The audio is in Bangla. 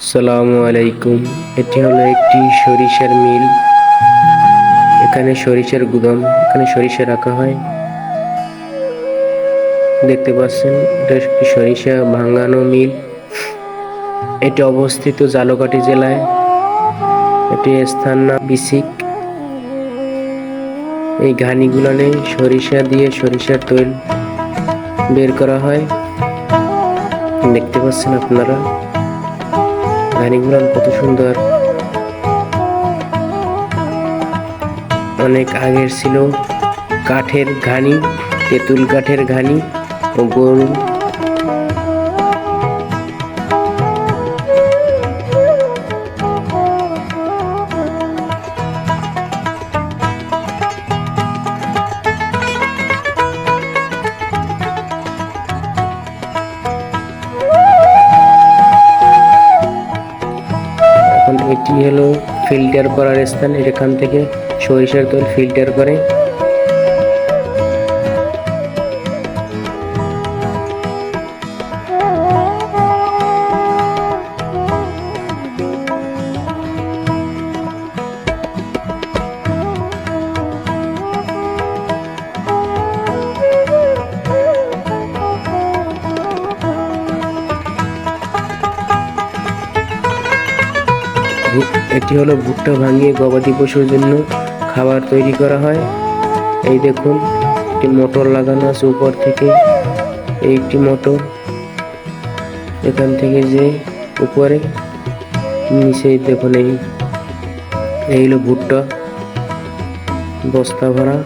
আসসালামু আলাইকুম। এটি হলো একটি সরিষার মিল। এখানে সরিষার গুদাম, এখানে সরিষা রাখা হয়। দেখতে পাচ্ছেন এটা একটি সরিষা ভাঙানো মিল। এটি অবস্থিত ঝালকাঠি জেলায়। এটি স্থান নাম বিসিক। এই ঘানিগুলানে সরিষা দিয়ে সরিষার তৈল বের করা হয়। দেখতে পাচ্ছেন আপনারা ঘানিগুলান কত সুন্দর। অনেক আগের ছিল কাঠের ঘানি, তেঁতুল কাঠের ঘানি ও গরু। এখন এটি হলো ফিল্টার করার স্থান। এখান থেকে সরিষার তেল ফিল্টার করে এটি হলো ভুট্টা ভাঙিয়ে গবাদি পশুর জন্য খাবার তৈরি করা হয়। এই দেখুন একটি মোটর লাগানো আছে উপর থেকে। এই একটি মোটর এখান থেকে যে উপরে নিচে দেখুন এই হলো ভুট্টা বস্তা ভরা।